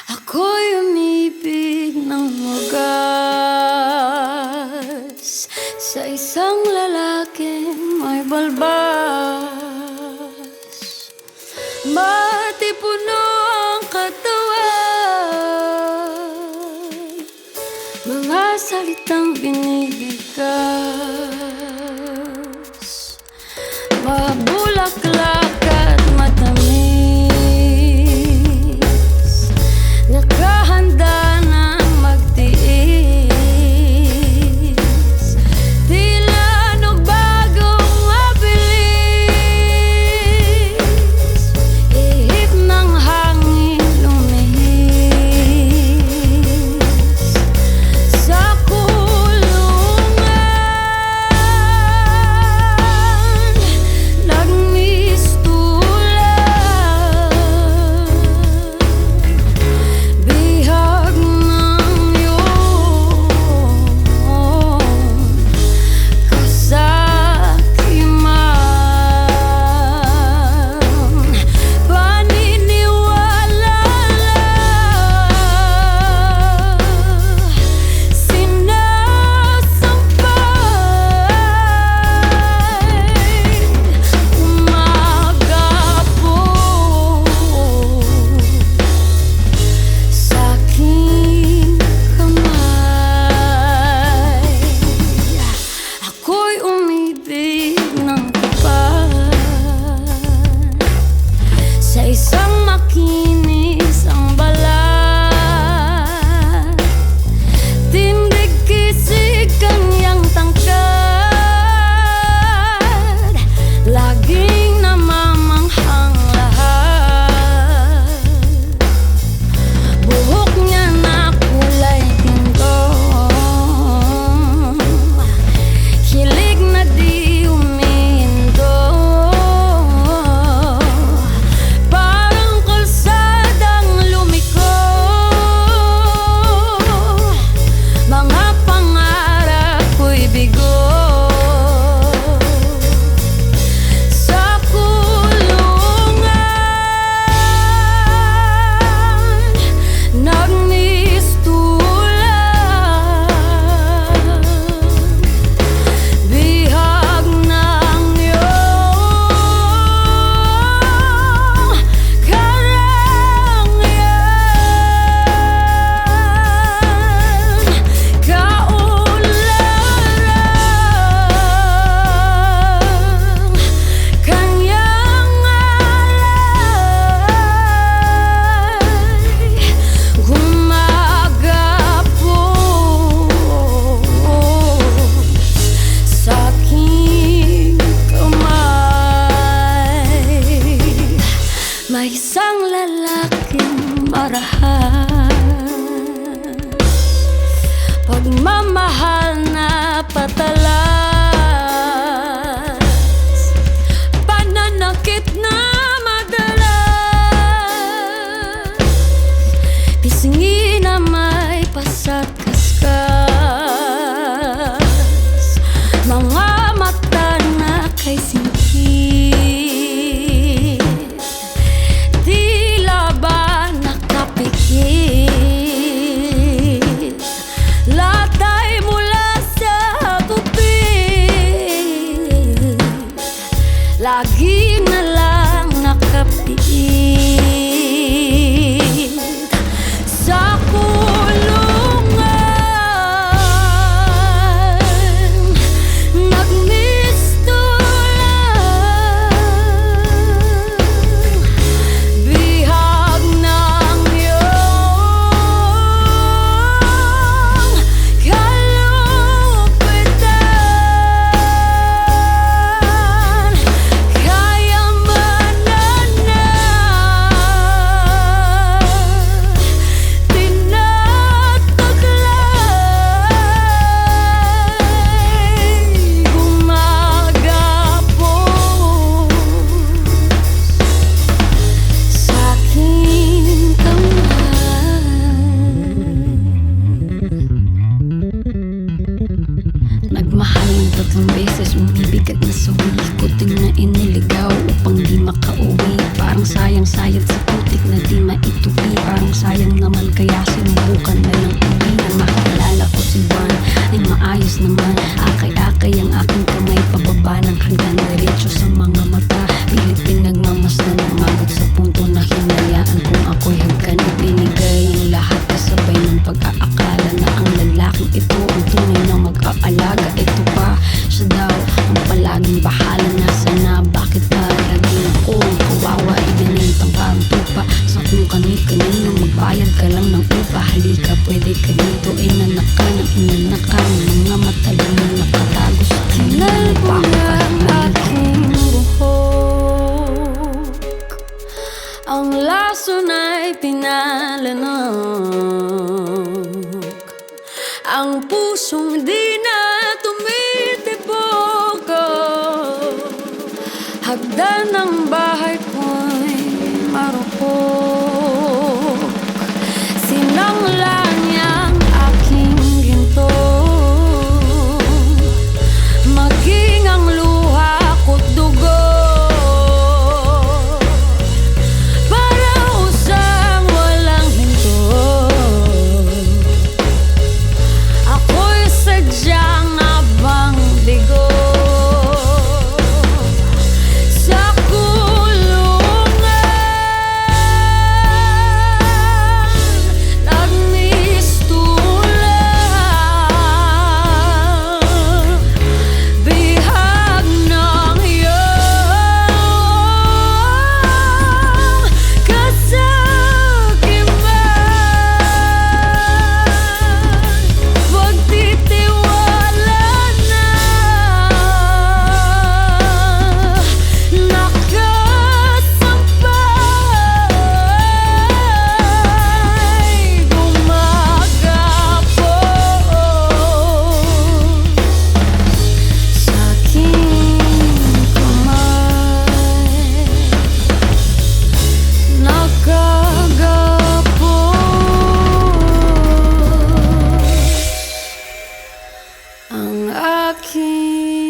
Ako'y umibig ng wagas sa isang lalaking may balbas. Matipuno ang katawan, mga salitang binibigkas, mabulaklak at matamis, nakahanda na magtiis. Tila bagong mabilis, ihip ng hangin lumihis sa kulungan, nagmistulan, bihag ng iyong kasakiman. Paniniwala lang, sinasampay, umaga po sa aking kamay. Ako'y umibig ng tapat sa isang makinis ang balat, tindig kisig kanyang tangkad, laging namamanghang lahat. Buhok niya na kulay tintong, hilig na di umiindo, parang kalsadang lumiko, mga pangarap ko'y bigo. Sa kulungan, nagmistulan, bihag ng iyong karangyaan, kaunlaran, kanyang alay, gumagapos sa aking kamay. May isang lalaking marahas, pagmamahal na patalas, pananakit na madalas, pisngi na may pasat kaskas, mga mata na kay singkit, tila ba nakapikit, latay mula sa gupit, lagi na lang nakapiit sa kulungan, nagmistulan, bihag ng iyong kalupitan, kayamanan na tinataglay, gumagapos sa aking kamay. Nagmahal ng 3 beses, umibig at nasawi, kuting na iniligaw upang di makauwi, parang sayang sayad sa putik na di maitupi. Parang sayang naman kaya sinubukan na lang uli. Nang makilala ko si Juan ay maayos naman. Akay-akay ang aking kamay pababa ng hagdan, diretso sa mga mata. Pilit pinagmamasdan, umagot sa punto na hinayaan kung ako'y hagkan. Ibinigay ang lahat kasabay ng pag-aakala na ang lalaking ito ang tunay na mag-aalaga. Ito pa, siya daw ang palaging bahala. Nasa na, bakit ba laging ako ang kawawa? Ibinintang parang tupa sa kung kani-kanino. Magbayad ka lang ng upa, halika pwede ka dito. Inanakan ang inanakan ng mga matalang na nakatago sa Kinalbo ng aking buhok, ang laso na'y pinalanok, ang pusong di na tumitibok. Hagdan ng bahay ko'y marupok, sinangla niyang aking ginto. Maging ang luha ko't dugo, para usang walang hinto. Ako'y sadyang abang bigo sa kulungan. Nagmistulang bihag ng iyong kasakiman. Pagtitiwala na nakasampay, gumagapos sa aking kamay, nakagapos ang aking